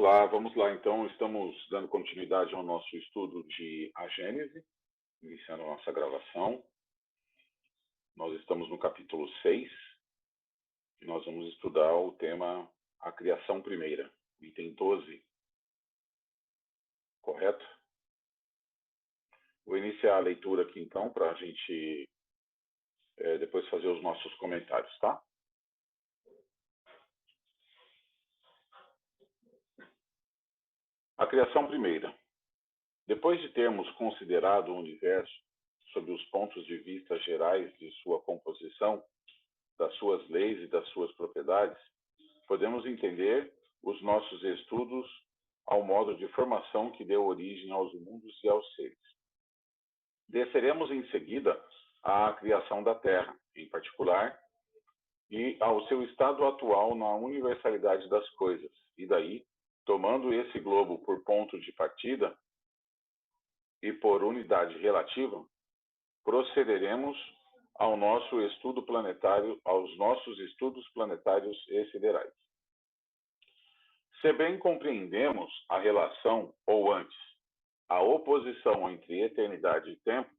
Olá, vamos lá então. Estamos dando continuidade ao nosso estudo de A Gênese, iniciando a nossa gravação. Nós estamos no capítulo 6 e nós vamos estudar o tema A Criação Primeira, item 12. Correto? Vou iniciar a leitura aqui então para a gente depois fazer os nossos comentários, tá? A Criação Primeira. Depois de termos considerado o universo sob os pontos de vista gerais de sua composição, das suas leis e das suas propriedades, podemos entender os nossos estudos ao modo de formação que deu origem aos mundos e aos seres. Desceremos em seguida à criação da Terra, em particular, e ao seu estado atual na universalidade das coisas, e daí, tomando esse globo por ponto de partida e por unidade relativa, procederemos ao nosso estudo planetário, aos nossos estudos planetários e siderais. Se bem compreendemos a relação, ou antes, a oposição entre eternidade e tempo,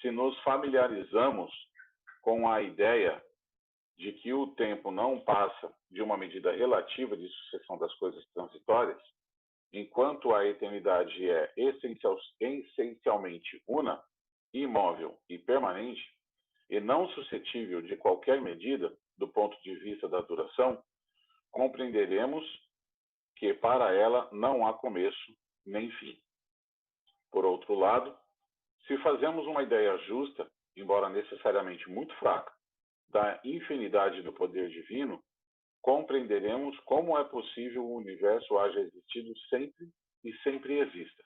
se nos familiarizamos com a ideia de que o tempo não passa de uma medida relativa de sucessão das coisas transitórias, enquanto a eternidade é essencialmente una, imóvel e permanente, e não suscetível de qualquer medida do ponto de vista da duração, compreenderemos que para ela não há começo nem fim. Por outro lado, se fazemos uma ideia justa, embora necessariamente muito fraca, da infinidade do poder divino, compreenderemos como é possível o universo haja existido sempre e sempre exista.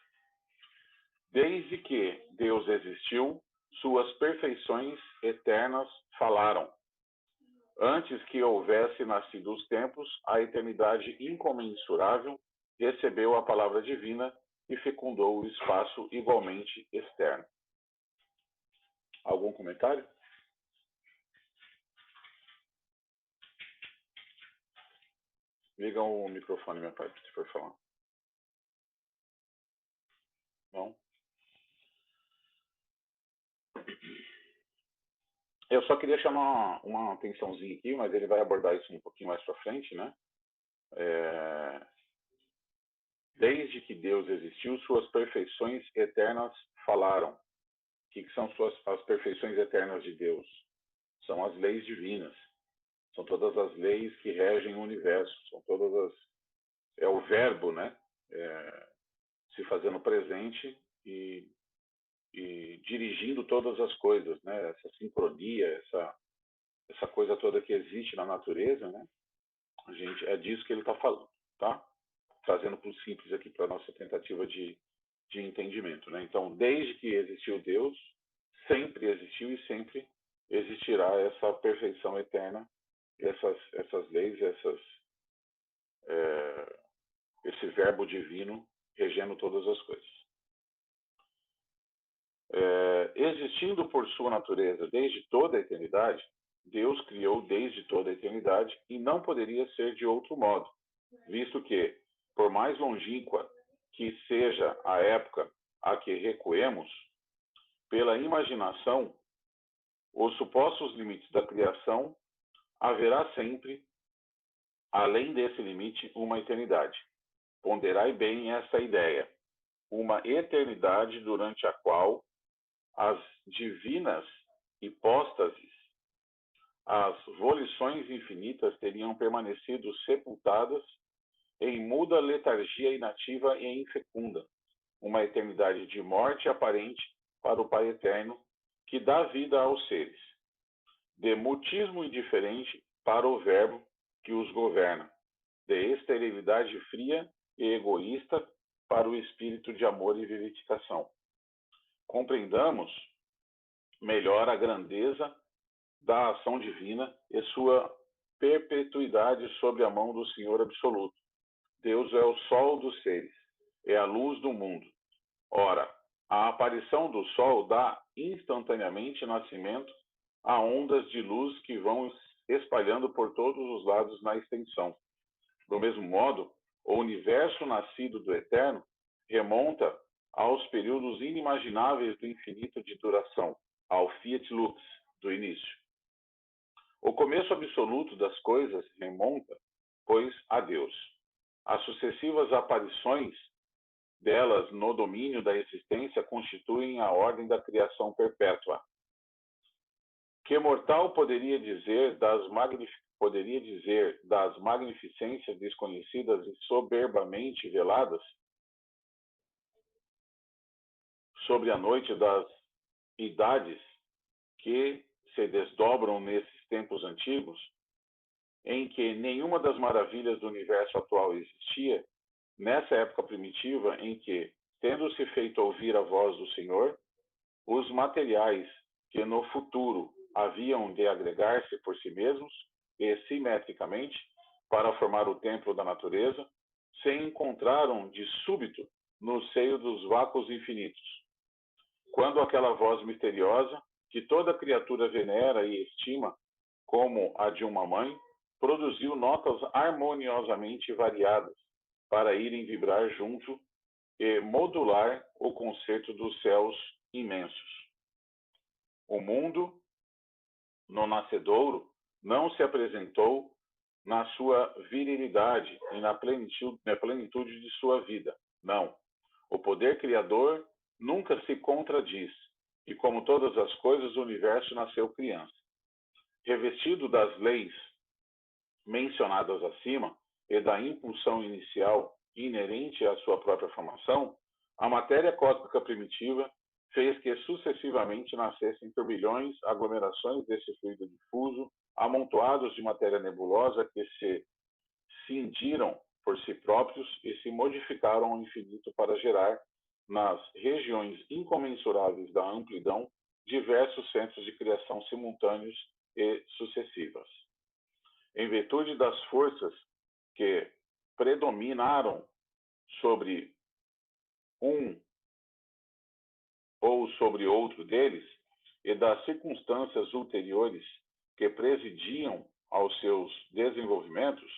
Desde que Deus existiu, suas perfeições eternas falaram. Antes que houvesse nascido os tempos, a eternidade incomensurável recebeu a palavra divina e fecundou o espaço igualmente externo. Algum comentário? Liga o microfone, meu pai, se for falar. Não? Eu só queria chamar uma atençãozinha aqui, mas ele vai abordar isso um pouquinho mais para frente, né? Desde que Deus existiu, suas perfeições eternas falaram. O que são as perfeições eternas de Deus? São as leis divinas. São todas as leis que regem o universo. São todas as... É o verbo, né? Se fazendo presente e dirigindo todas as coisas, né? Essa sincronia, essa coisa toda que existe na natureza, né? É disso que ele está falando, tá? Trazendo para o simples aqui para a nossa tentativa de entendimento, né? Então, desde que existiu Deus, sempre existiu e sempre existirá essa perfeição eterna, essas leis, esse verbo divino regendo todas as coisas. Existindo por sua natureza desde toda a eternidade, Deus criou desde toda a eternidade e não poderia ser de outro modo, visto que, por mais longínqua que seja a época a que recuemos, pela imaginação, os supostos limites da criação, haverá sempre, além desse limite, uma eternidade. Ponderai bem esta ideia, uma eternidade durante a qual as divinas hipóstases, as volições infinitas teriam permanecido sepultadas em muda letargia inativa e infecunda, uma eternidade de morte aparente para o Pai Eterno, que dá vida aos seres, de mutismo indiferente para o Verbo que os governa, de esterilidade fria e egoísta para o espírito de amor e vivificação. Compreendamos melhor a grandeza da ação divina e sua perpetuidade sob a mão do Senhor absoluto. Deus é o sol dos seres, é a luz do mundo. Ora, a aparição do sol dá instantaneamente nascimento a ondas de luz que vão espalhando por todos os lados na extensão. Do mesmo modo, o universo nascido do eterno remonta aos períodos inimagináveis do infinito de duração, ao Fiat Lux do início. O começo absoluto das coisas remonta, pois, a Deus. As sucessivas aparições delas no domínio da existência constituem a ordem da criação perpétua. Que mortal poderia dizer das magnificências desconhecidas e soberbamente veladas sobre a noite das idades que se desdobram nesses tempos antigos, em que nenhuma das maravilhas do universo atual existia, nessa época primitiva em que, tendo-se feito ouvir a voz do Senhor, os materiais que no futuro haviam de agregar-se por si mesmos e simetricamente para formar o templo da natureza, se encontraram de súbito no seio dos vácuos infinitos. Quando aquela voz misteriosa, que toda criatura venera e estima como a de uma mãe, produziu notas harmoniosamente variadas para irem vibrar junto e modular o concerto dos céus imensos. O mundo, no nascedouro, não se apresentou na sua virilidade e na plenitude de sua vida. Não. O poder criador nunca se contradiz, e como todas as coisas, o universo nasceu criança. Revestido das leis mencionadas acima e da impulsão inicial inerente à sua própria formação, a matéria cósmica primitiva fez que sucessivamente nascessem turbilhões, aglomerações desse fluido difuso, amontoados de matéria nebulosa que se cindiram por si próprios e se modificaram ao infinito para gerar, nas regiões incomensuráveis da amplidão, diversos centros de criação simultâneos e sucessivas. Em virtude das forças que predominaram sobre um ou sobre outro deles, e das circunstâncias ulteriores que presidiam aos seus desenvolvimentos,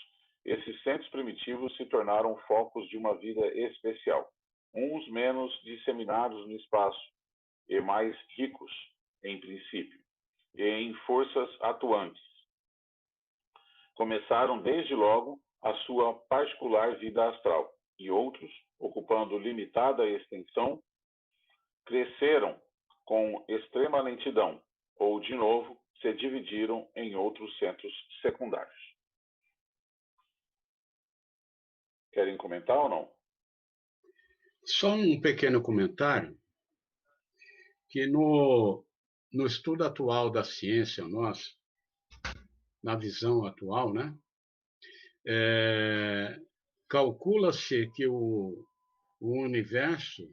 esses centros primitivos se tornaram focos de uma vida especial, uns menos disseminados no espaço e mais ricos, em princípio, e em forças atuantes. Começaram desde logo a sua particular vida astral, e outros, ocupando limitada extensão, cresceram com extrema lentidão, ou, de novo, se dividiram em outros centros secundários. Querem comentar ou não? Só um pequeno comentário, que no estudo atual da ciência nossa, na visão atual, né, calcula-se que o universo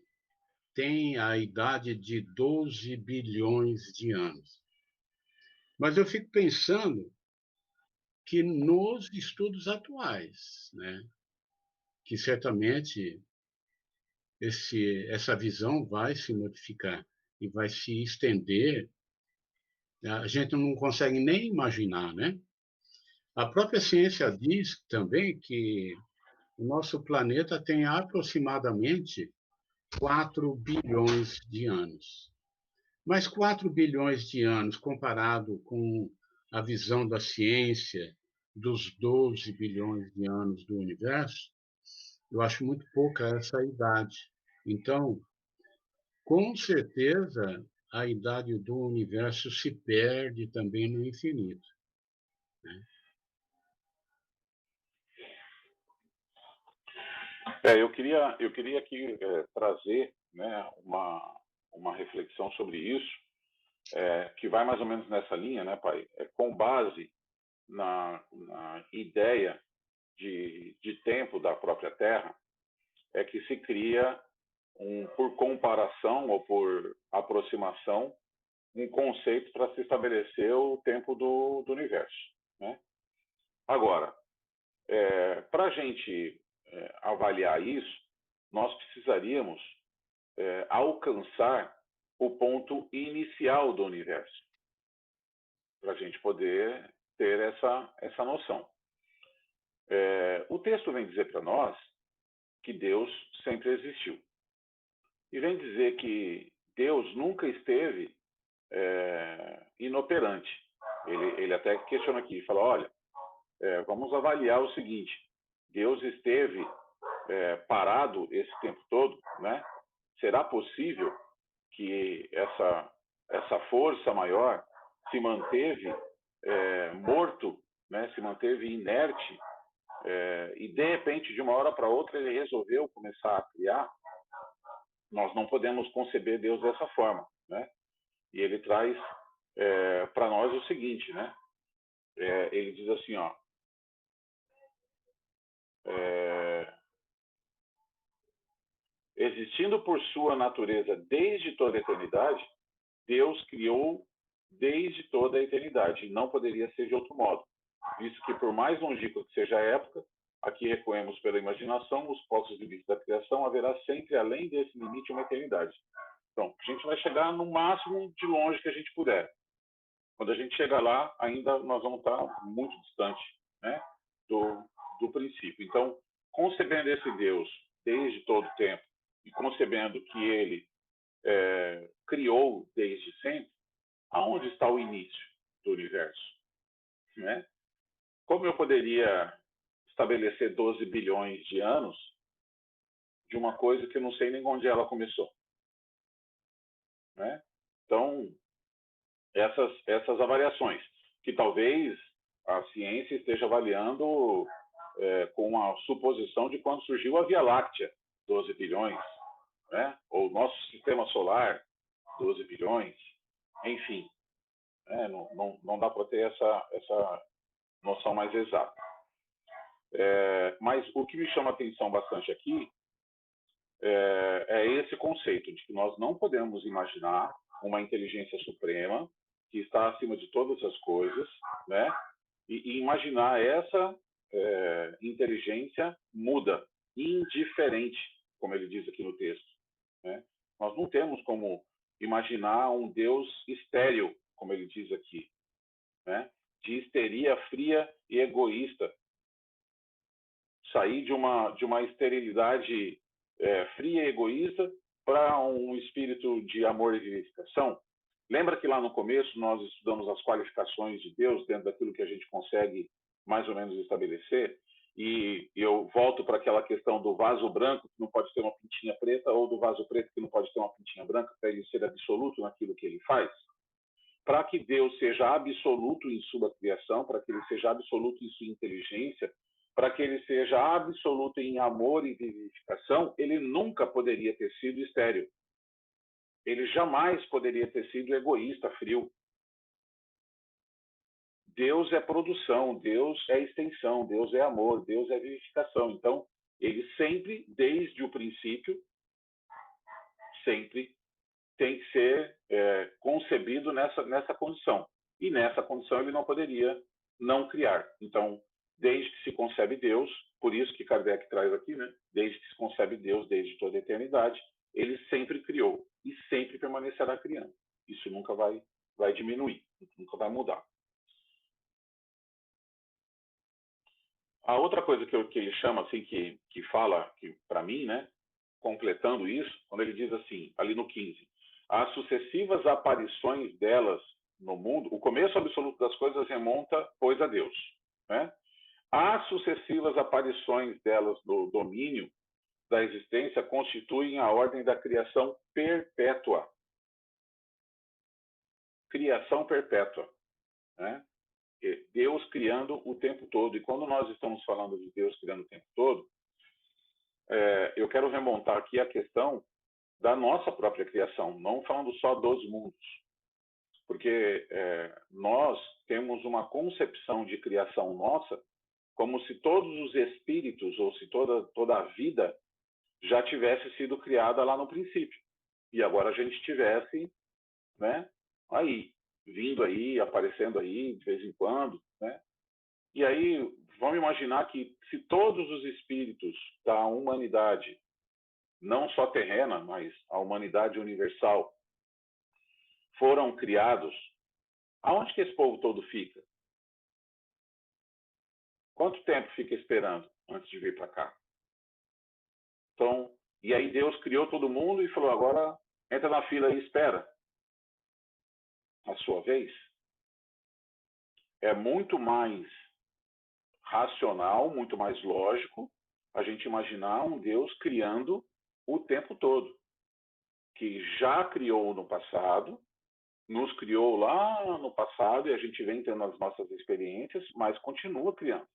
tem a idade de 12 bilhões de anos. Mas eu fico pensando que nos estudos atuais, né, que certamente essa visão vai se modificar e vai se estender, a gente não consegue nem imaginar, né? A própria ciência diz também que o nosso planeta tem aproximadamente 4 bilhões de anos. Mas 4 bilhões de anos comparado com a visão da ciência dos 12 bilhões de anos do universo, eu acho muito pouca essa idade. Então, com certeza, a idade do universo se perde também no infinito, né? Eu queria aqui trazer, né, uma reflexão sobre isso, que vai mais ou menos nessa linha, né, pai? Com base na ideia de tempo da própria Terra, é que se cria, por comparação ou por aproximação, um conceito para se estabelecer o tempo do universo, né? Agora, para a gente avaliar isso, nós precisaríamos alcançar o ponto inicial do universo, para a gente poder ter essa noção. O texto vem dizer para nós que Deus sempre existiu. E vem dizer que Deus nunca esteve inoperante. Ele até questiona aqui, fala, olha, vamos avaliar o seguinte, Deus esteve parado esse tempo todo, né? Será possível que essa força maior se manteve morto, né? Se manteve inerte, e de repente, de uma hora para outra, ele resolveu começar a criar? Nós não podemos conceber Deus dessa forma, né? E ele traz para nós o seguinte, né? Ele diz assim, ó, existindo por sua natureza desde toda a eternidade, Deus criou desde toda a eternidade, e não poderia ser de outro modo, visto que por mais longínqua que seja a época, aqui recorremos pela imaginação, os postos de vista da criação, haverá sempre, além desse limite, uma eternidade. Então, a gente vai chegar no máximo de longe que a gente puder. Quando a gente chegar lá, ainda nós vamos estar muito distante, né, do princípio. Então, concebendo esse Deus desde todo o tempo e concebendo que ele criou desde sempre, aonde está o início do universo? Né? Como eu poderia estabelecer 12 bilhões de anos de uma coisa que eu não sei nem onde ela começou? Né? Então, essas avaliações, que talvez a ciência esteja avaliando com a suposição de quando surgiu a Via Láctea, 12 bilhões, né? Ou o nosso sistema solar, 12 bilhões, enfim, não dá para ter essa noção mais exata. Mas o que me chama a atenção bastante aqui é esse conceito de que nós não podemos imaginar uma inteligência suprema que está acima de todas as coisas, né? E imaginar essa inteligência muda, indiferente, como ele diz aqui no texto. Né? Nós não temos como imaginar um Deus estéril, como ele diz aqui, né? De histeria fria e egoísta. Sair de uma esterilidade fria e egoísta para um espírito de amor e vivificação. Lembra que lá no começo nós estudamos as qualificações de Deus dentro daquilo que a gente consegue mais ou menos estabelecer? E eu volto para aquela questão do vaso branco que não pode ter uma pintinha preta ou do vaso preto que não pode ter uma pintinha branca para ele ser absoluto naquilo que ele faz. Para que Deus seja absoluto em sua criação, para que ele seja absoluto em sua inteligência, para que ele seja absoluto em amor e vivificação, ele nunca poderia ter sido estéril. Ele jamais poderia ter sido egoísta, frio. Deus é produção, Deus é extensão, Deus é amor, Deus é vivificação. Então, ele sempre, desde o princípio, sempre tem que ser concebido nessa condição. E nessa condição ele não poderia não criar. Então, desde que se concebe Deus, por isso que Kardec traz aqui, né? Desde que se concebe Deus, desde toda a eternidade, ele sempre criou e sempre permanecerá criando. Isso nunca vai diminuir, nunca vai mudar. A outra coisa que ele chama, assim, que fala, que para mim, né, completando isso, quando ele diz assim, ali no 15, as sucessivas aparições delas no mundo, o começo absoluto das coisas remonta, pois, a Deus. Né? As sucessivas aparições delas no domínio da existência constituem a ordem da criação perpétua. Criação perpétua. Né? Deus criando o tempo todo. E quando nós estamos falando de Deus criando o tempo todo, eu quero remontar aqui a questão da nossa própria criação, não falando só dos mundos. Porque nós temos uma concepção de criação nossa como se todos os espíritos ou se toda a vida já tivesse sido criada lá no princípio. E agora a gente tivesse, né, vindo aí, aparecendo aí de vez em quando, né? E aí, vamos imaginar que se todos os espíritos da humanidade, não só terrena, mas a humanidade universal, foram criados, aonde que esse povo todo fica? Quanto tempo fica esperando antes de vir para cá? Então, e aí Deus criou todo mundo e falou, agora entra na fila e espera a sua vez. É muito mais racional, muito mais lógico a gente imaginar um Deus criando o tempo todo, que já criou no passado, nos criou lá no passado e a gente vem tendo as nossas experiências, mas continua criando.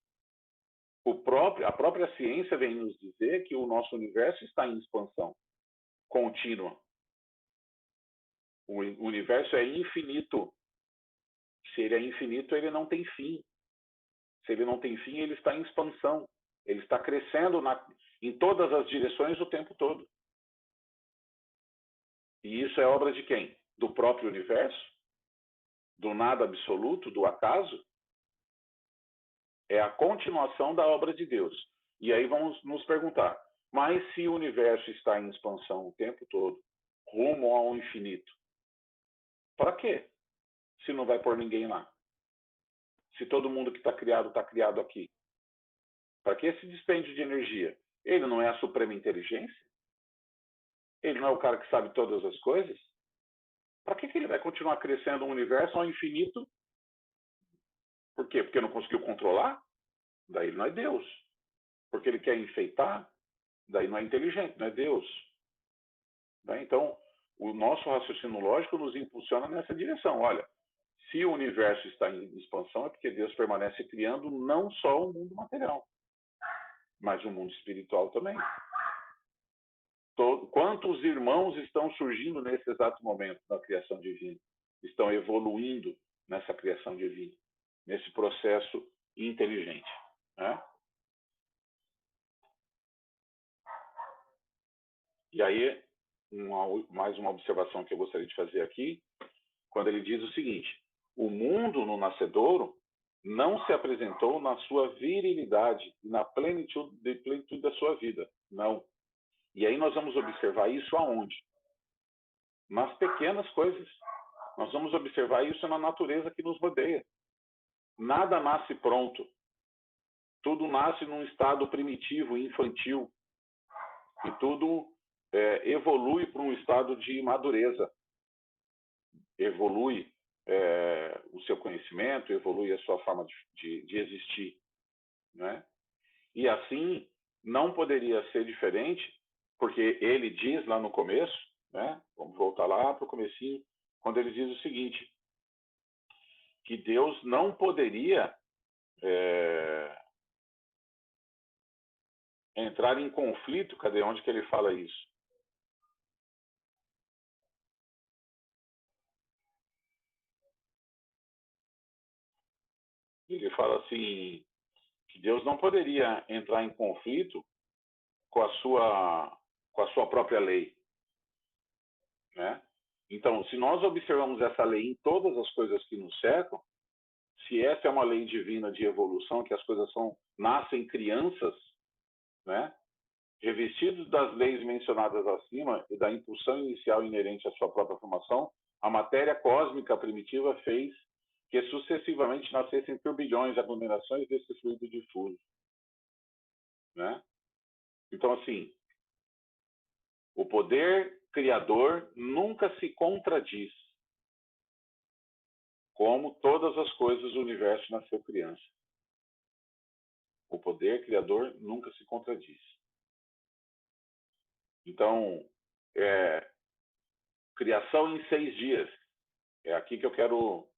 A própria ciência vem nos dizer que o nosso universo está em expansão contínua. O universo é infinito. Se ele é infinito, ele não tem fim. Se ele não tem fim, ele está em expansão. Ele está crescendo em todas as direções o tempo todo. E isso é obra de quem? Do próprio universo? Do nada absoluto? Do acaso? É a continuação da obra de Deus. E aí vamos nos perguntar, mas se o universo está em expansão o tempo todo, rumo ao infinito, para quê? Se não vai pôr ninguém lá? Se todo mundo que está criado aqui? Para que esse dispêndio de energia? Ele não é a suprema inteligência? Ele não é o cara que sabe todas as coisas? Para que ele vai continuar crescendo um universo ao infinito? Por quê? Porque não conseguiu controlar? Daí ele não é Deus. Porque ele quer enfeitar? Daí não é inteligente, não é Deus. Então, o nosso raciocínio lógico nos impulsiona nessa direção. Olha, se o universo está em expansão, é porque Deus permanece criando não só o mundo material, mas o mundo espiritual também. Quantos irmãos estão surgindo nesse exato momento da criação divina? Estão evoluindo nessa criação divina, nesse processo inteligente. Né? E aí, mais uma observação que eu gostaria de fazer aqui, quando ele diz o seguinte, o mundo no nascedouro não se apresentou na sua virilidade, na plenitude da sua vida. Não. E aí nós vamos observar isso aonde? Nas pequenas coisas. Nós vamos observar isso na natureza que nos rodeia. Nada nasce pronto. Tudo nasce num estado primitivo, infantil. E tudo evolui para um estado de madureza. Evolui o seu conhecimento, evolui a sua forma de existir. Né? E assim, não poderia ser diferente, porque ele diz lá no começo, né? Vamos voltar lá para o comecinho, quando ele diz o seguinte, que Deus não poderia entrar em conflito. Cadê? Onde que ele fala isso? Ele fala assim, que Deus não poderia entrar em conflito com a sua própria lei. Né? Então, se nós observamos essa lei em todas as coisas que nos cercam, se essa é uma lei divina de evolução, que as coisas nascem crianças, né? Revestidos das leis mencionadas acima e da impulsão inicial inerente à sua própria formação, a matéria cósmica primitiva fez que sucessivamente nascessem turbilhões, aglomerações desse fluido difuso. Né? Então, assim, o poder criador nunca se contradiz. Como todas as coisas do universo nasceu criança. O poder criador nunca se contradiz. Então, criação em 6 dias. É aqui que eu quero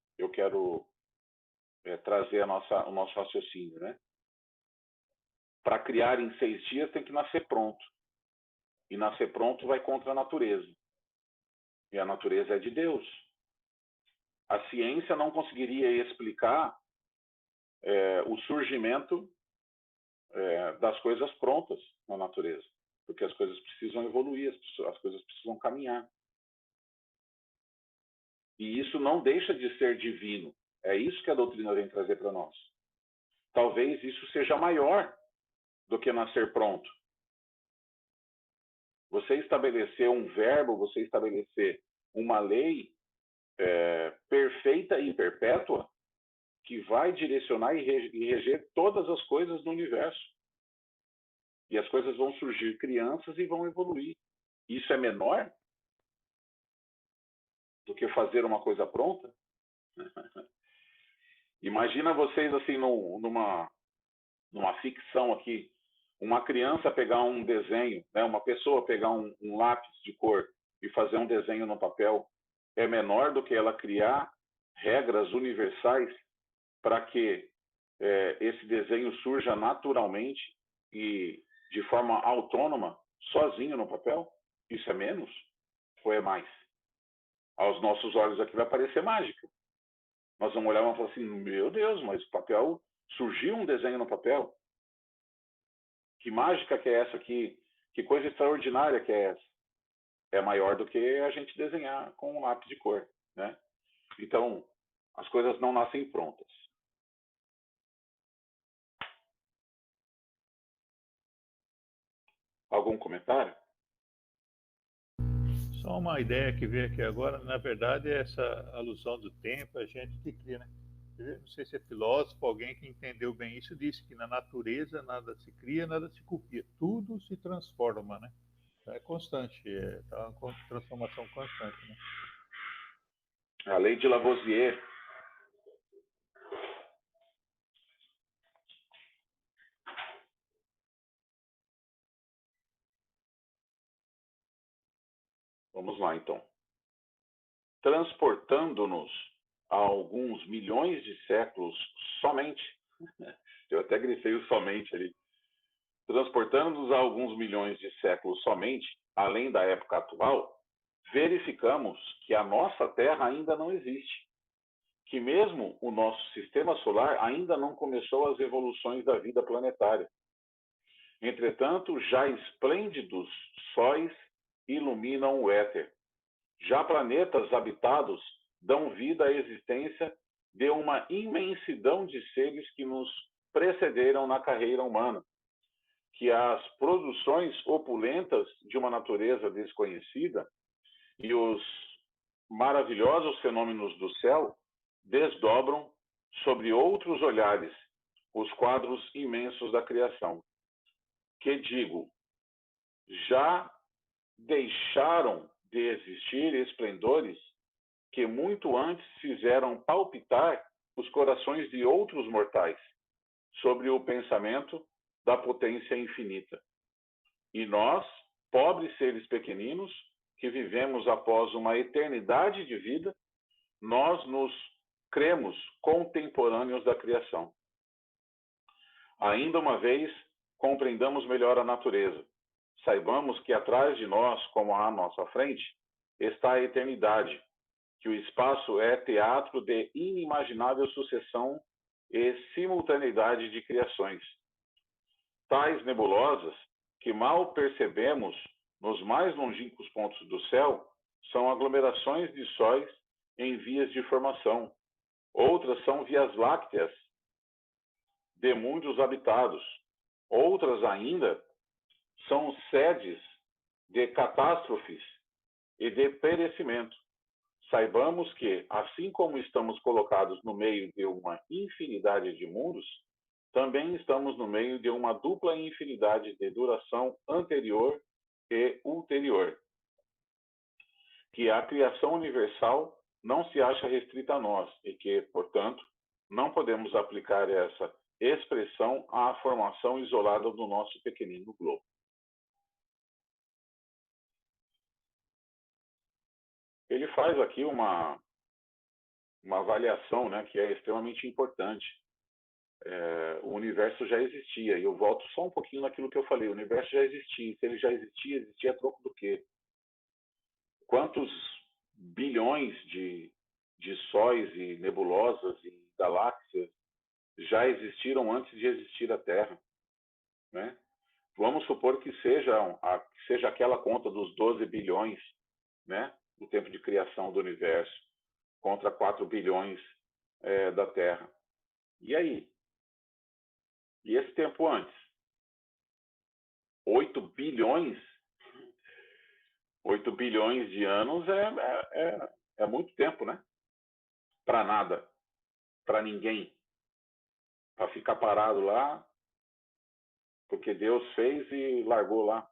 trazer o nosso raciocínio. Né? Para criar em 6 dias tem que nascer pronto. E nascer pronto vai contra a natureza. E a natureza é de Deus. A ciência não conseguiria explicar o surgimento das coisas prontas na natureza. Porque as coisas precisam evoluir, as coisas precisam caminhar. E isso não deixa de ser divino. É isso que a doutrina vem trazer para nós. Talvez isso seja maior do que nascer pronto. Você estabelecer um verbo, você estabelecer uma lei perfeita e perpétua, que vai direcionar e reger todas as coisas no universo. E as coisas vão surgir crianças e vão evoluir. Isso é menor do que fazer uma coisa pronta? Imagina vocês assim numa ficção aqui, uma criança pegar um desenho, né, uma pessoa pegar um lápis de cor e fazer um desenho no papel, é menor do que ela criar regras universais para que esse desenho surja naturalmente e de forma autônoma, sozinho no papel? Isso é menos ou é mais? Aos nossos olhos aqui vai parecer mágica. Nós vamos olhar e vamos falar assim, meu Deus, mas o papel, surgiu um desenho no papel? Que mágica que é essa aqui? Que coisa extraordinária que é essa? É maior do que a gente desenhar com um lápis de cor, né? Então, as coisas não nascem prontas. Algum comentário? Só uma ideia que veio aqui agora, na verdade, é essa alusão do tempo, a gente que cria, né? Não sei se é filósofo, alguém que entendeu bem isso, disse que na natureza nada se cria, nada se copia, tudo se transforma, né? É constante, tá uma transformação constante, né? A lei de Lavoisier. Vamos lá, então. Transportando-nos a alguns milhões de séculos somente, eu até grifei o somente ali, transportando-nos a alguns milhões de séculos somente, além da época atual, verificamos que a nossa Terra ainda não existe, que mesmo o nosso sistema solar ainda não começou as evoluções da vida planetária. Entretanto, já esplêndidos sóis iluminam o éter. Já planetas habitados dão vida à existência de uma imensidão de seres que nos precederam na carreira humana, que as produções opulentas de uma natureza desconhecida e os maravilhosos fenômenos do céu desdobram sobre outros olhares os quadros imensos da criação. Que digo, já deixaram de existir esplendores que muito antes fizeram palpitar os corações de outros mortais sobre o pensamento da potência infinita. E nós, pobres seres pequeninos, que vivemos após uma eternidade de vida, nós nos cremos contemporâneos da criação. Ainda uma vez, compreendamos melhor a natureza. Saibamos que atrás de nós, como à nossa frente, está a eternidade, que o espaço é teatro de inimaginável sucessão e simultaneidade de criações. Tais nebulosas, que mal percebemos nos mais longínquos pontos do céu, são aglomerações de sóis em vias de formação. Outras são vias lácteas de mundos habitados. Outras ainda são sedes de catástrofes e de perecimento. Saibamos que, assim como estamos colocados no meio de uma infinidade de mundos, também estamos no meio de uma dupla infinidade de duração anterior e ulterior. Que a criação universal não se acha restrita a nós e que, portanto, não podemos aplicar essa expressão à formação isolada do nosso pequenino globo. Ele faz aqui uma avaliação, né, que é extremamente importante. O universo já existia, e eu volto só um pouquinho naquilo que eu falei, o universo já existia, se ele já existia, existia a troco do quê? Quantos bilhões de sóis e nebulosas e galáxias já existiram antes de existir a Terra, né? Vamos supor que seja aquela conta dos 12 bilhões, né, do tempo de criação do universo, contra 4 bilhões da Terra. E aí? E esse tempo antes? 8 bilhões? 8 bilhões de anos é muito tempo, né? Para nada, para ninguém. para ficar parado lá, porque Deus fez e largou lá.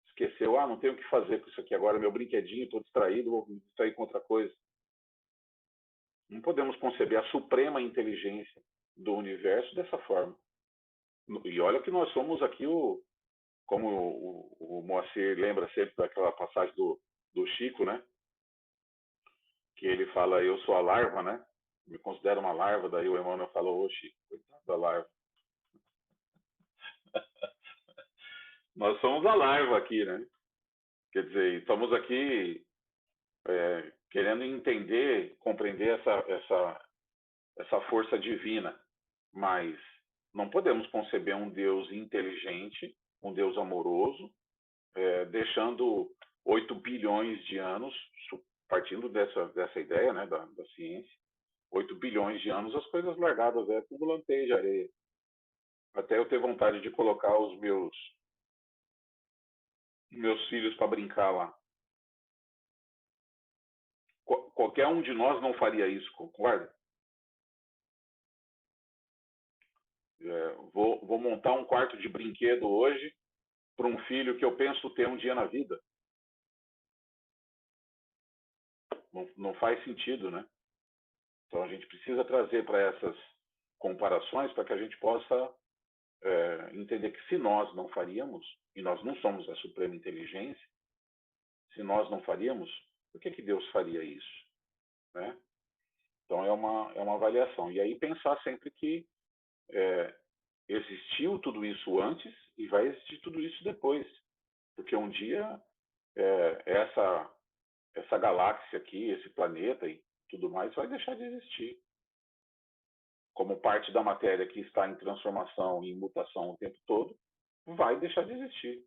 Esqueceu, não tenho o que fazer com isso aqui agora, meu brinquedinho, estou distraído, vou me distrair com outra coisa. Não podemos conceber a suprema inteligência do universo dessa forma. E olha que nós somos aqui como o Moacir lembra sempre daquela passagem do Chico, né? Que ele fala, eu sou a larva, né? Me considero uma larva, daí o Emmanuel falou, ô Chico, coitado da larva. Nós somos a larva aqui, né? Quer dizer, estamos aqui querendo entender, compreender essa força divina, mas não podemos conceber um Deus inteligente, um Deus amoroso, deixando 8 bilhões de anos, partindo dessa ideia, né, da ciência, 8 bilhões de anos, as coisas largadas, tudo lanteio de areia. Até eu ter vontade de colocar os meus filhos para brincar lá. Qualquer um de nós não faria isso, concorda? Vou montar um quarto de brinquedo hoje para um filho que eu penso ter um dia na vida. Não faz sentido, né? Então a gente precisa trazer para essas comparações para que a gente possa entender que se nós não faríamos, e nós não somos a suprema inteligência, se nós não faríamos, por que Deus faria isso? Né? Então é uma avaliação. E aí pensar sempre que existiu tudo isso antes e vai existir tudo isso depois. Porque um dia essa galáxia aqui, esse planeta e tudo mais vai deixar de existir. Como parte da matéria que está em transformação e em mutação o tempo todo, vai deixar de existir.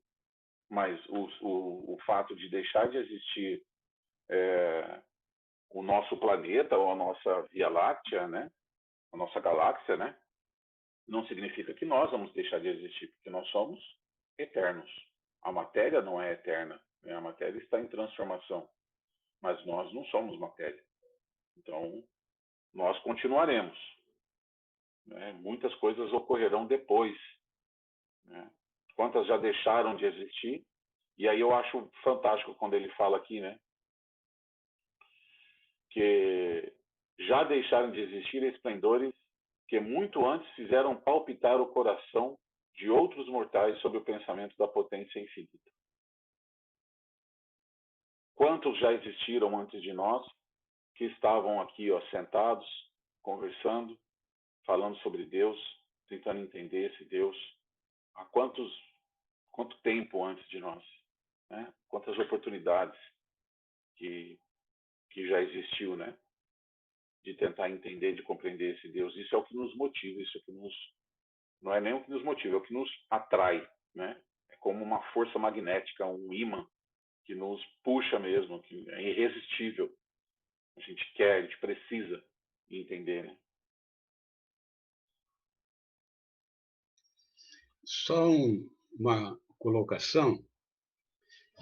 Mas o fato de deixar de existir o nosso planeta ou a nossa Via Láctea, né? A nossa galáxia, né? Não significa que nós vamos deixar de existir, porque nós somos eternos. A matéria não é eterna, né? A matéria está em transformação, mas nós não somos matéria. Então, nós continuaremos. Né? Muitas coisas ocorrerão depois. Né? Quantas já deixaram de existir? E aí eu acho fantástico quando ele fala aqui, né? Que já deixaram de existir esplendores que muito antes fizeram palpitar o coração de outros mortais sob o pensamento da potência infinita. Quantos já existiram antes de nós que estavam aqui sentados, conversando, falando sobre Deus, tentando entender esse Deus? Há quanto tempo antes de nós? Né? Quantas oportunidades que já existiu, né? De tentar entender, de compreender esse Deus. Isso é o que nos motiva, isso é o que não é nem o que nos motiva, é o que nos atrai, né? É como uma força magnética, um ímã que nos puxa mesmo, que é irresistível. A gente quer, a gente precisa entender, né? Só uma colocação,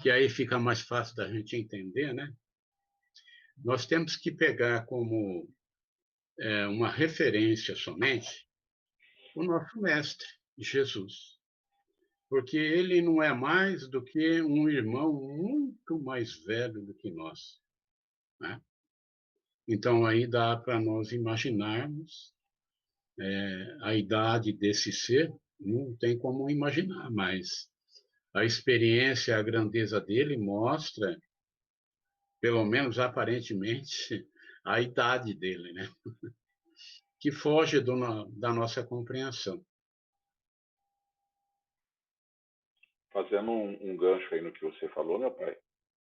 que aí fica mais fácil da gente entender, né? Nós temos que pegar como uma referência somente o nosso mestre, Jesus. Porque ele não é mais do que um irmão muito mais velho do que nós. Né? Então, aí dá para nós imaginarmos a idade desse ser, não tem como imaginar, mas a experiência, a grandeza dele mostra, pelo menos aparentemente, a idade dele, né? Que foge da nossa compreensão. Fazendo um gancho aí no que você falou, meu pai,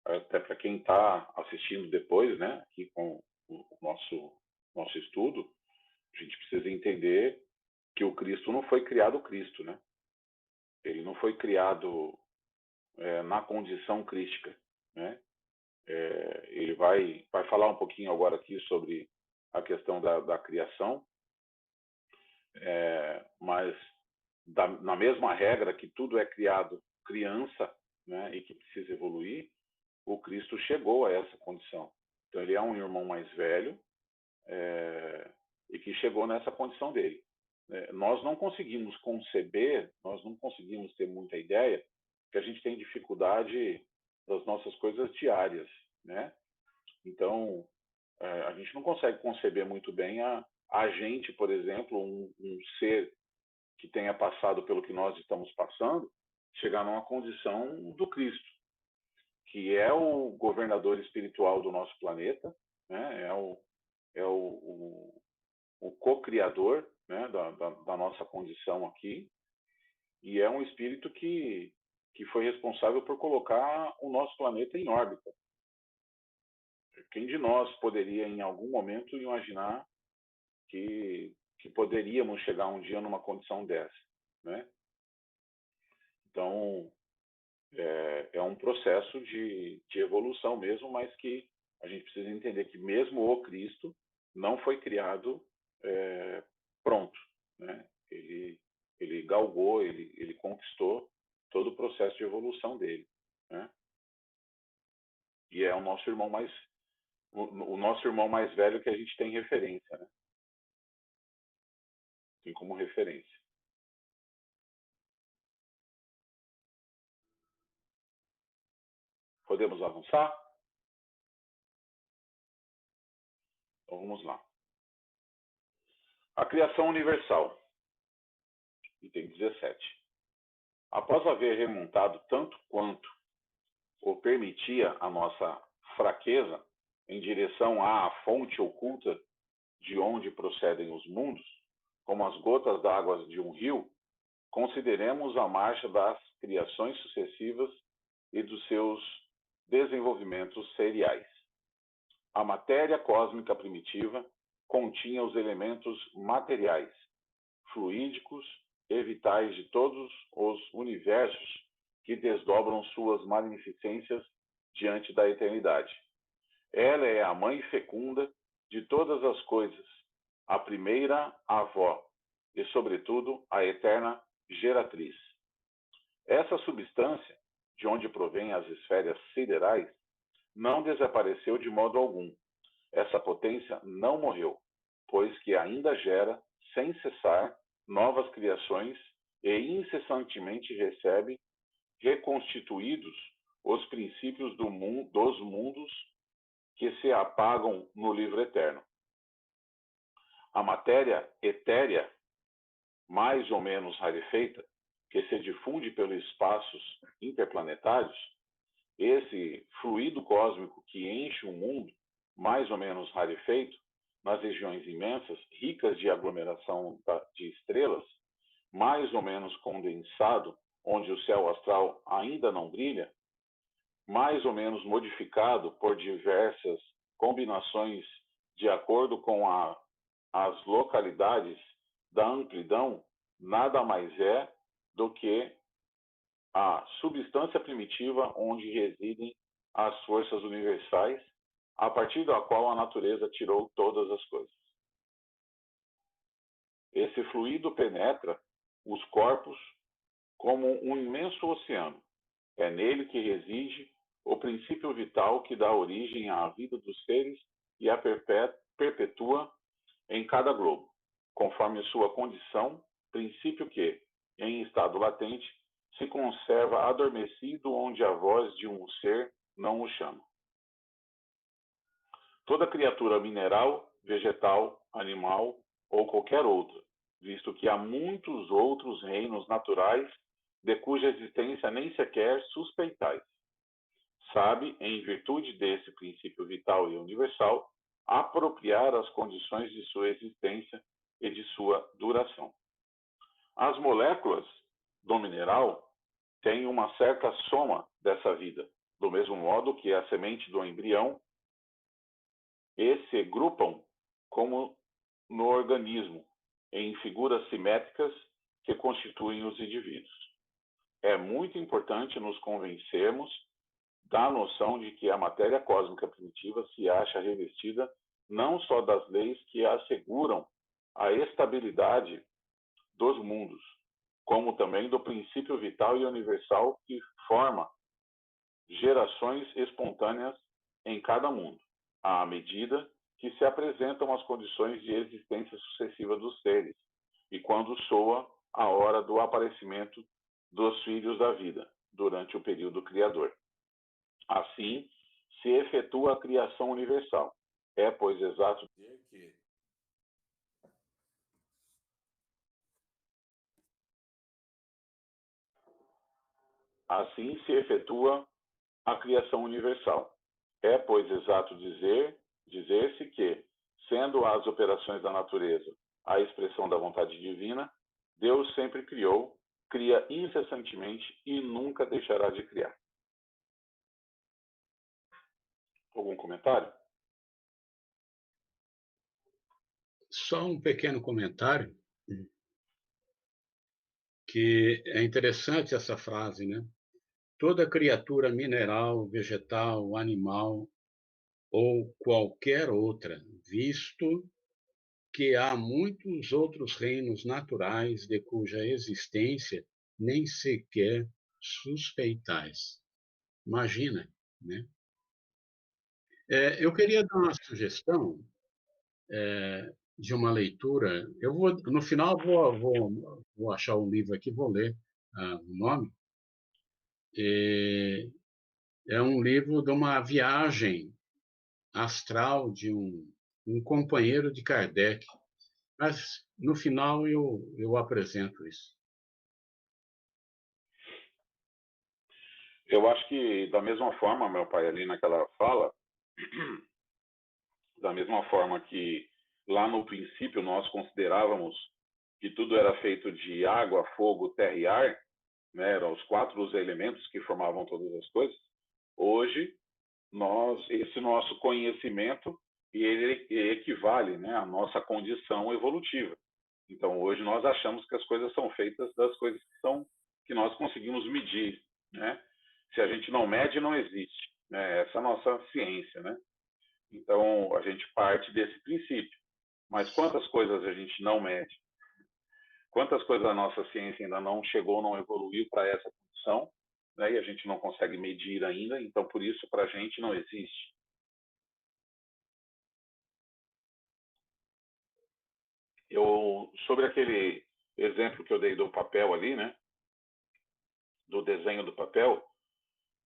até para quem está assistindo depois, né, aqui com o nosso estudo, a gente precisa entender que o Cristo não foi criado Cristo, né? Ele não foi criado na condição crística, né? Ele vai falar um pouquinho agora aqui sobre a questão da criação, mas na mesma regra que tudo é criado criança, né, e que precisa evoluir, o Cristo chegou a essa condição. Então ele é um irmão mais velho e que chegou nessa condição dele. nós não conseguimos conceber, nós não conseguimos ter muita ideia que a gente tem dificuldade das nossas coisas diárias, né? Então, a gente não consegue conceber muito bem a gente, por exemplo, um ser que tenha passado pelo que nós estamos passando, chegar numa condição do Cristo, que é o governador espiritual do nosso planeta, né? O co-criador, né, da nossa condição aqui, e é um espírito que foi responsável por colocar o nosso planeta em órbita. Quem de nós poderia, em algum momento, imaginar que poderíamos chegar um dia numa condição dessa, né? Então, é um processo de evolução mesmo, mas que a gente precisa entender que mesmo o Cristo não foi criado pronto, né? Ele galgou, ele conquistou todo o processo de evolução dele, né? E é o nosso irmão mais velho que a gente tem referência, né? Tem como referência. Podemos avançar? Então vamos lá. A criação universal, item 17. Após haver remontado tanto quanto o permitia a nossa fraqueza em direção à fonte oculta de onde procedem os mundos, como as gotas d'água de um rio, consideremos a marcha das criações sucessivas e dos seus desenvolvimentos seriais. A matéria cósmica primitiva continha os elementos materiais, fluídicos e vitais de todos os universos que desdobram suas magnificências diante da eternidade. Ela é a mãe fecunda de todas as coisas, a primeira avó e, sobretudo, a eterna geratriz. Essa substância, de onde provém as esferas siderais, não desapareceu de modo algum. Essa potência não morreu, pois que ainda gera, sem cessar, novas criações e incessantemente recebe, reconstituídos, os princípios dos mundos que se apagam no livro eterno. A matéria etérea, mais ou menos rarefeita, que se difunde pelos espaços interplanetários, esse fluido cósmico que enche o mundo, mais ou menos rarefeito, nas regiões imensas, ricas de aglomeração de estrelas, mais ou menos condensado, onde o céu astral ainda não brilha, mais ou menos modificado por diversas combinações de acordo com as localidades da amplidão, nada mais é do que a substância primitiva onde residem as forças universais, a partir da qual a natureza tirou todas as coisas. Esse fluido penetra os corpos como um imenso oceano. É nele que reside o princípio vital que dá origem à vida dos seres e a perpetua em cada globo, conforme sua condição, princípio que, em estado latente, se conserva adormecido onde a voz de um ser não o chama. Toda criatura mineral, vegetal, animal ou qualquer outra, visto que há muitos outros reinos naturais de cuja existência nem sequer suspeitais, sabe, em virtude desse princípio vital e universal, apropriar as condições de sua existência e de sua duração. As moléculas do mineral têm uma certa soma dessa vida, do mesmo modo que a semente do embrião, e se grupam como no organismo, em figuras simétricas que constituem os indivíduos. É muito importante nos convencermos da noção de que a matéria cósmica primitiva se acha revestida não só das leis que asseguram a estabilidade dos mundos, como também do princípio vital e universal que forma gerações espontâneas em cada mundo, à medida que se apresentam as condições de existência sucessiva dos seres, e quando soa a hora do aparecimento dos filhos da vida, durante o período criador. Assim, se efetua a criação universal. É, pois, exato dizer que assim se efetua a criação universal. É, pois, exato dizer-se que, sendo as operações da natureza a expressão da vontade divina, Deus sempre criou, cria incessantemente e nunca deixará de criar. Algum comentário? Só um pequeno comentário, que é interessante essa frase, né? Toda criatura mineral, vegetal, animal ou qualquer outra, visto que há muitos outros reinos naturais de cuja existência nem sequer suspeitais. Imagina, né? Eu queria dar uma sugestão de uma leitura. Eu vou, no final, vou achar o livro aqui, vou ler o nome. É um livro de uma viagem astral de um companheiro de Kardec. Mas, no final, eu apresento isso. Eu acho que, da mesma forma, meu pai, ali naquela fala, da mesma forma que lá no princípio nós considerávamos que tudo era feito de água, fogo, terra e ar, né, eram os 4 elementos que formavam todas as coisas. Hoje, esse nosso conhecimento, ele equivale, né, à nossa condição evolutiva. Então, hoje nós achamos que as coisas são feitas das coisas que nós conseguimos medir, né? Se a gente não mede, não existe, né? Essa é a nossa ciência, né? Então, a gente parte desse princípio. Mas quantas coisas a gente não mede? Quantas coisas a nossa ciência ainda não chegou, não evoluiu para essa condição, né? E a gente não consegue medir ainda, então por isso para a gente não existe. Sobre aquele exemplo que eu dei do papel ali, né? Do desenho do papel,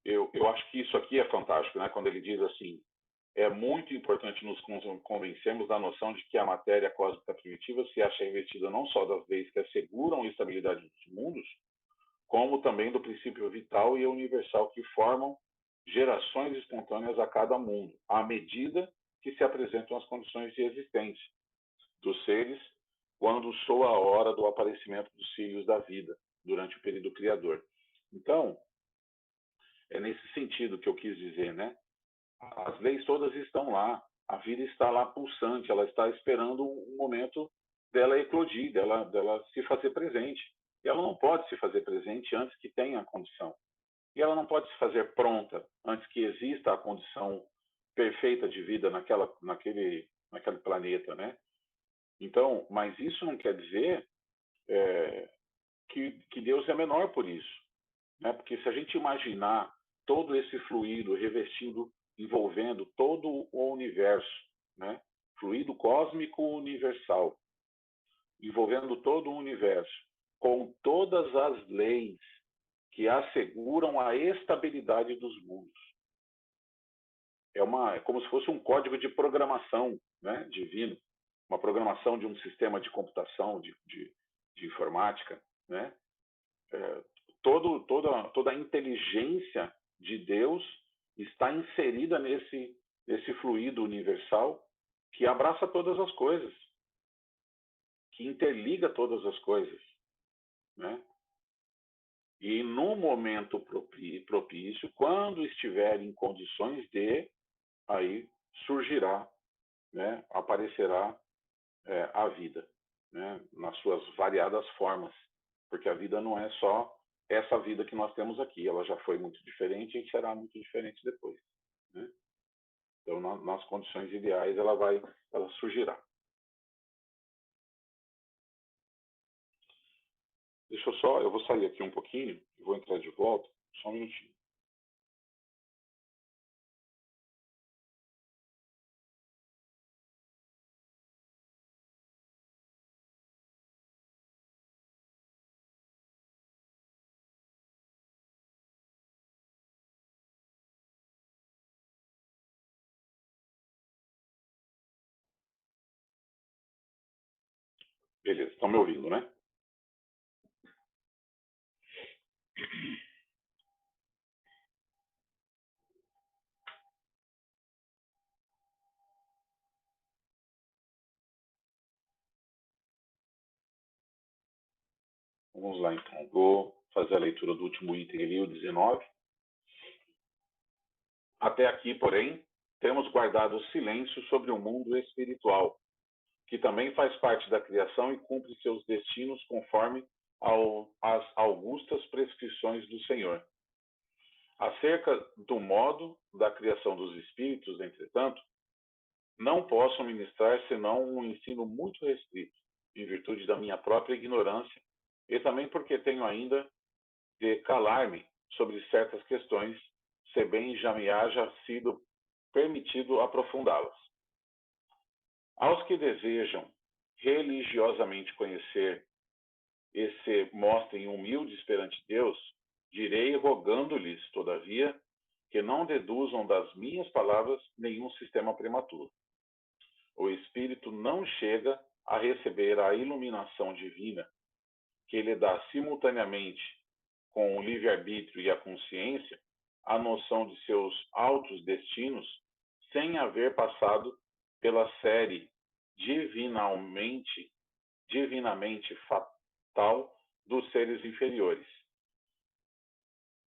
eu acho que isso aqui é fantástico, né? Quando ele diz assim, é muito importante nos convencermos da noção de que a matéria cósmica primitiva se acha investida não só das leis que asseguram a estabilidade dos mundos, como também do princípio vital e universal que formam gerações espontâneas a cada mundo, à medida que se apresentam as condições de existência dos seres quando soa a hora do aparecimento dos filhos da vida, durante o período criador. Então, é nesse sentido que eu quis dizer, né? As leis todas estão lá, a vida está lá pulsante, ela está esperando um momento dela eclodir, dela se fazer presente. E ela não pode se fazer presente antes que tenha a condição. E ela não pode se fazer pronta antes que exista a condição perfeita de vida naquele planeta, né? Então, mas isso não quer dizer que Deus é menor por isso, né? Porque se a gente imaginar todo esse fluido revestindo, envolvendo todo o universo, né? Fluido cósmico universal, envolvendo todo o universo, com todas as leis que asseguram a estabilidade dos mundos. É como se fosse um código de programação, né, divino, uma programação de um sistema de computação, de informática, né? Toda a inteligência de Deus está inserida nesse fluido universal que abraça todas as coisas, que interliga todas as coisas, né? E no momento propício, quando estiver em condições de, aí surgirá, né? Aparecerá a vida, né? Nas suas variadas formas, porque a vida não é só essa vida que nós temos aqui, ela já foi muito diferente e será muito diferente depois, né? Então, nas condições ideais, ela surgirá. Eu vou sair aqui um pouquinho, vou entrar de volta, só um minutinho. Beleza, estão me ouvindo, né? Vamos lá, então. Vou fazer a leitura do último item ali, o 19. Até aqui, porém, temos guardado silêncio sobre o mundo espiritual, que também faz parte da criação e cumpre seus destinos conforme às augustas prescrições do Senhor. Acerca do modo da criação dos espíritos, entretanto, não posso ministrar senão um ensino muito restrito, em virtude da minha própria ignorância e também porque tenho ainda de calar-me sobre certas questões, se bem já me haja sido permitido aprofundá-las. Aos que desejam religiosamente conhecer e se mostrem humildes perante Deus, direi, rogando-lhes, todavia, que não deduzam das minhas palavras nenhum sistema prematuro. O espírito não chega a receber a iluminação divina, que lhe dá simultaneamente, com o livre-arbítrio e a consciência, a noção de seus altos destinos, sem haver passado pela série divinamente fatal dos seres inferiores,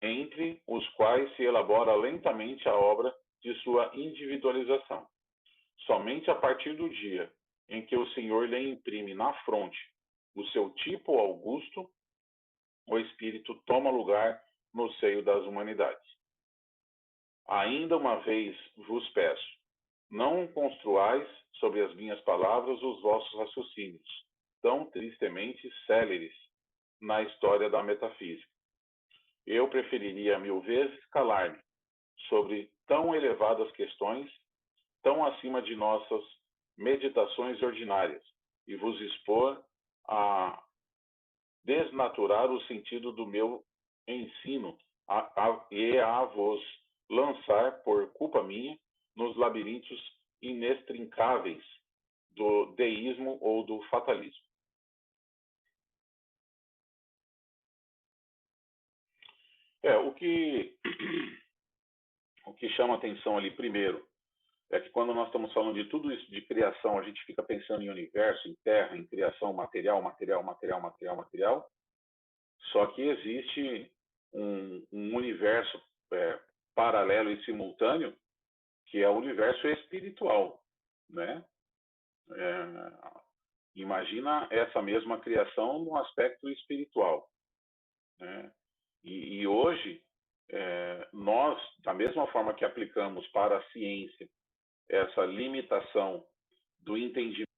entre os quais se elabora lentamente a obra de sua individualização. Somente a partir do dia em que o Senhor lhe imprime na fronte o seu tipo augusto, o espírito toma lugar no seio das humanidades. Ainda uma vez vos peço, não construais sobre as minhas palavras os vossos raciocínios, tão tristemente céleres na história da metafísica. Eu preferiria 1000 vezes calar-me sobre tão elevadas questões, tão acima de nossas meditações ordinárias, e vos expor a desnaturar o sentido do meu ensino e a vos lançar, por culpa minha, nos labirintos inextricáveis do deísmo ou do fatalismo. O que chama atenção ali primeiro é que quando nós estamos falando de tudo isso de criação, a gente fica pensando em universo, em terra, em criação material, só que existe um universo paralelo e simultâneo, que é o universo espiritual, né? Imagina essa mesma criação no aspecto espiritual, né? E hoje, nós, da mesma forma que aplicamos para a ciência essa limitação do entendimento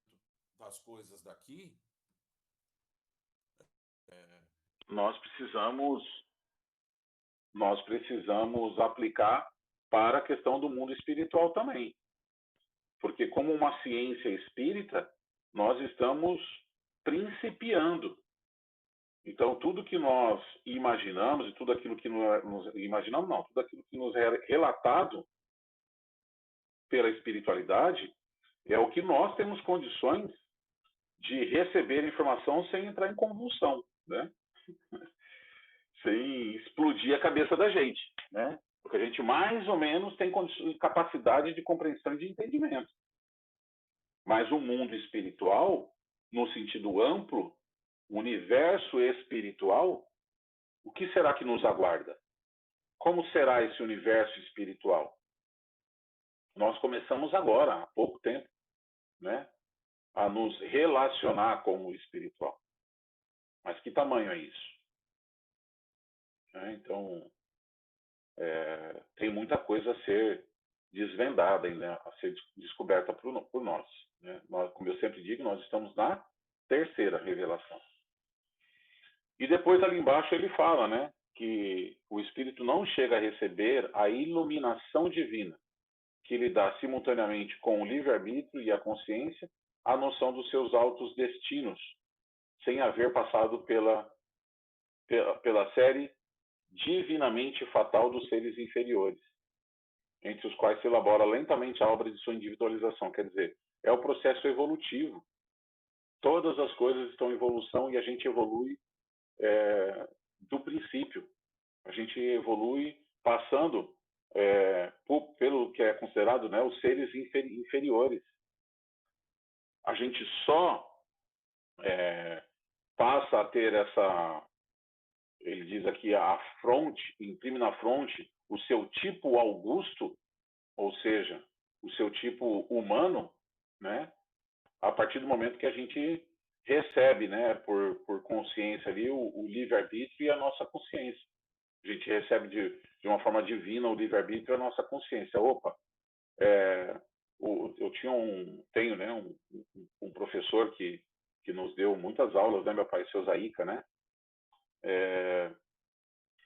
das coisas daqui, nós precisamos aplicar para a questão do mundo espiritual também. Porque como uma ciência espírita, nós estamos principiando. Então, tudo que nós imaginamos e tudo aquilo que tudo aquilo que nos é relatado pela espiritualidade é o que nós temos condições de receber informação sem entrar em convulsão, né? Sem explodir a cabeça da gente, né? Porque a gente mais ou menos tem capacidade de compreensão e de entendimento. Mas o mundo espiritual, no sentido amplo, o universo espiritual, o que será que nos aguarda? Como será esse universo espiritual? Nós começamos agora, há pouco tempo, né, a nos relacionar com o espiritual. Mas que tamanho é isso? Então, tem muita coisa a ser desvendada, né, a ser descoberta por nós, né? Como eu sempre digo, nós estamos na terceira revelação. E depois ali embaixo ele fala, né, que o espírito não chega a receber a iluminação divina, que lhe dá simultaneamente com o livre-arbítrio e a consciência a noção dos seus altos destinos, sem haver passado pela série divinamente fatal dos seres inferiores, entre os quais se elabora lentamente a obra de sua individualização. Quer dizer, é o processo evolutivo Todas as coisas estão em evolução e a gente evolui do princípio. A gente evolui passando pelo que é considerado, né, os seres inferiores. A gente só passa a ter essa, ele diz aqui, a fronte, imprime na fronte o seu tipo augusto, ou seja, o seu tipo humano, né, a partir do momento que a gente recebe, né, por consciência ali, o livre-arbítrio e a nossa consciência. A gente recebe de uma forma divina o livre-arbítrio e a nossa consciência. Opa, eu tenho, né, um professor que nos deu muitas aulas, né, meu pai, seu Zaíca, né,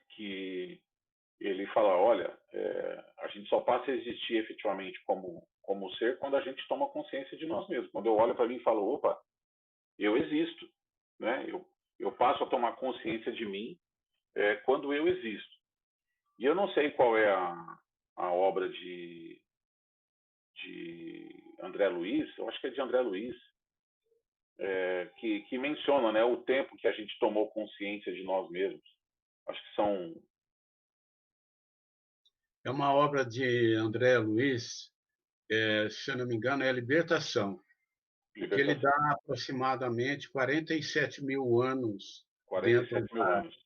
que ele fala, olha, a gente só passa a existir efetivamente como ser quando a gente toma consciência de nós mesmos. Quando eu olho para mim e falo, opa, eu existo, né? Eu passo a tomar consciência de mim quando eu existo. E eu não sei qual é a obra de André Luiz, eu acho que é de André Luiz, que menciona, né, o tempo que a gente tomou consciência de nós mesmos. Acho que são... É uma obra de André Luiz, se eu não me engano, é a Libertação, que ele dá aproximadamente 47 mil anos 47 dentro mil da... anos.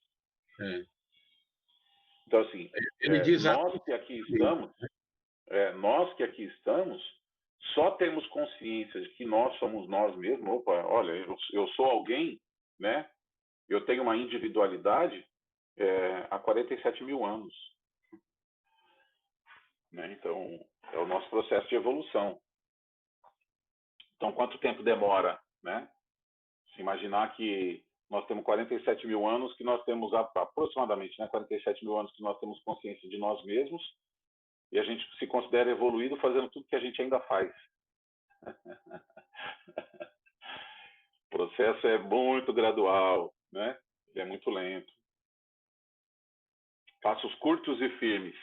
Então, assim, Ele diz nós que aqui estamos, só temos consciência de que nós somos nós mesmos. Opa, olha, eu sou alguém, né? Eu tenho uma individualidade há 47 mil anos. Né? Então, é o nosso processo de evolução. Então, quanto tempo demora, né? Se imaginar que nós temos 47 mil anos, que nós temos aproximadamente, né, 47 mil anos que nós temos consciência de nós mesmos, e a gente se considera evoluído fazendo tudo que a gente ainda faz. O processo é muito gradual, né? Ele é muito lento. Passos curtos e firmes.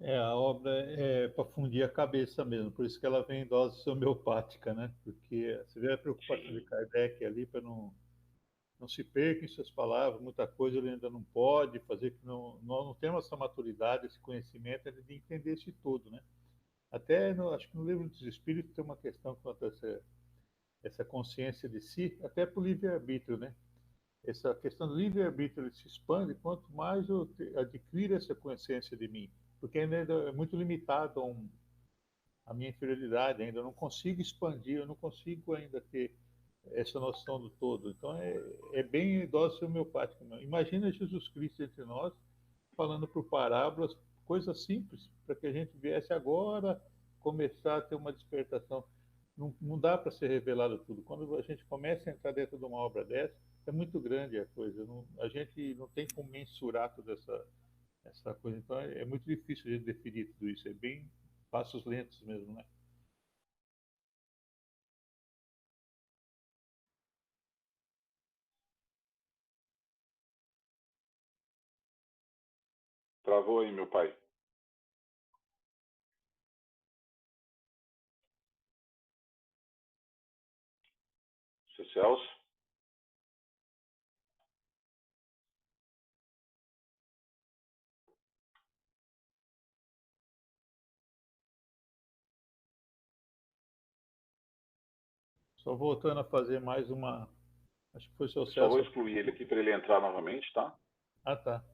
A obra é para fundir a cabeça mesmo, por isso que ela vem em dose homeopática, né? Porque você vê a preocupação de Kardec ali para não se perca em suas palavras, muita coisa ele ainda não pode fazer, que nós não temos essa maturidade, esse conhecimento de entender isso todo, né? Até, acho que no Livro dos Espíritos tem uma questão quanto a essa consciência de si, até para o livre-arbítrio, né? Essa questão do livre-arbítrio ele se expande quanto mais eu adquiro essa consciência de mim, porque ainda é muito limitado a minha interioridade, ainda eu não consigo expandir, eu não consigo ainda ter essa noção do todo. Então é bem dose homeopática. Imagina Jesus Cristo entre nós, falando por parábolas, coisas simples, para que a gente viesse agora começar a ter uma despertação. Não dá para ser revelado tudo. Quando a gente começa a entrar dentro de uma obra dessa, é muito grande a coisa. A gente não tem como mensurar toda essa coisa. Então é muito difícil a gente definir tudo isso. É bem passos lentos mesmo, né? Travou aí, meu pai. Seu Celso? Só voltando a fazer mais uma. Acho que foi o seu Eu só vou Celso. excluir ele aqui para ele entrar novamente, tá? Ah, tá.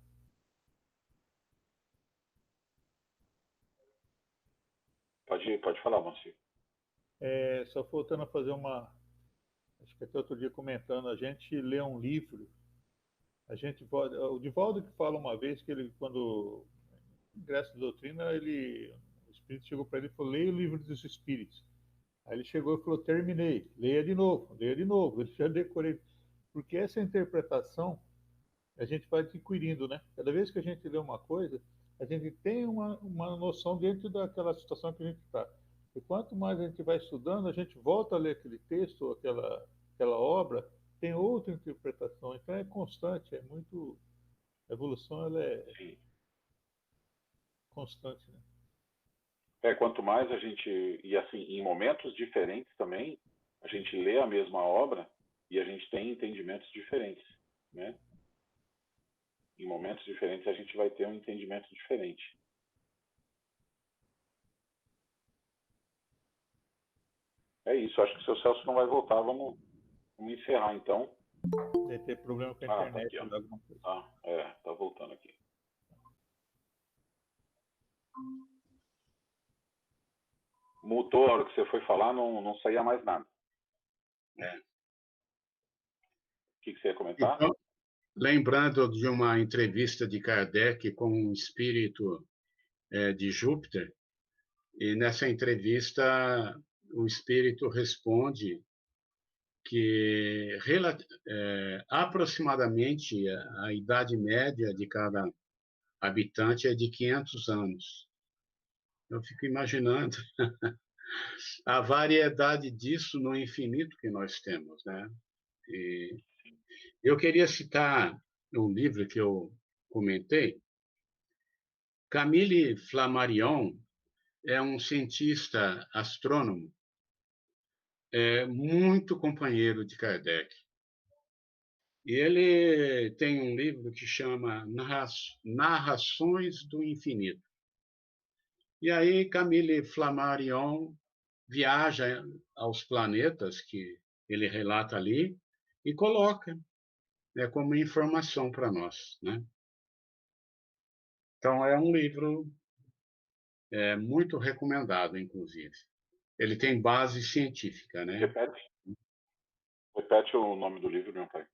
Pode falar, Monsi. Só voltando a fazer uma. Acho que até outro dia comentando, a gente lê um livro. A gente pode. O Divaldo que fala uma vez que ele, quando ingressa na doutrina, o Espírito chegou para ele e falou: leia o livro dos Espíritos. Aí ele chegou e falou: terminei, leia de novo, leia de novo. Ele já decorei. Porque essa interpretação a gente vai adquirindo, né? Cada vez que a gente lê uma coisa, a gente tem uma noção dentro daquela situação que a gente está. E quanto mais a gente vai estudando, a gente volta a ler aquele texto, aquela obra, tem outra interpretação. Então é constante, é muito. A evolução ela é Sim. constante, né? Quanto mais a gente... E assim, em momentos diferentes também, A gente lê a mesma obra e a gente tem entendimentos diferentes, né? Em momentos diferentes a gente vai ter um entendimento diferente. É isso, acho que o seu Celso não vai voltar, vamos encerrar então. Deve ter problema com a internet. Tá aqui, tá voltando aqui. Mutou a hora que você foi falar, não saía mais nada. O que você ia comentar? Então, lembrando de uma entrevista de Kardec com um espírito de Júpiter, e nessa entrevista o espírito responde que aproximadamente a idade média de cada habitante é de 500 anos. Eu fico imaginando a variedade disso no infinito que nós temos, né? E eu queria citar um livro que eu comentei. Camille Flammarion é um cientista astrônomo, muito companheiro de Kardec. E ele tem um livro que chama Narrações do Infinito. E aí Camille Flammarion viaja aos planetas que ele relata ali e coloca como informação para nós, né? Então é um livro muito recomendado, inclusive. Ele tem base científica, né? Repete o nome do livro, meu pai.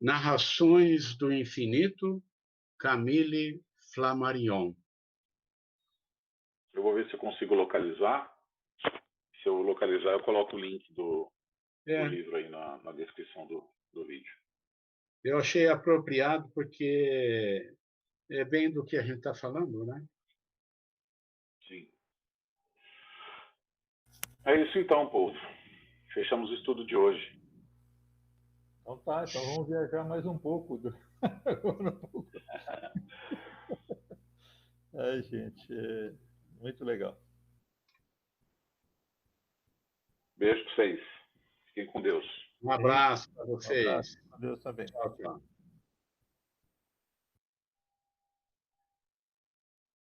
Narrações do Infinito, Camille Flammarion. Eu vou ver se eu consigo localizar. Se eu localizar, eu coloco o link do livro aí na descrição do vídeo. Eu achei apropriado porque é bem do que a gente está falando, né? Sim. É isso então, povo. Fechamos o estudo de hoje. Então tá, então vamos viajar mais um pouco. Ai, gente, muito legal. Beijo para vocês. Fiquem com Deus. Um abraço para vocês. Um abraço. Com Deus também. Tchau, tchau.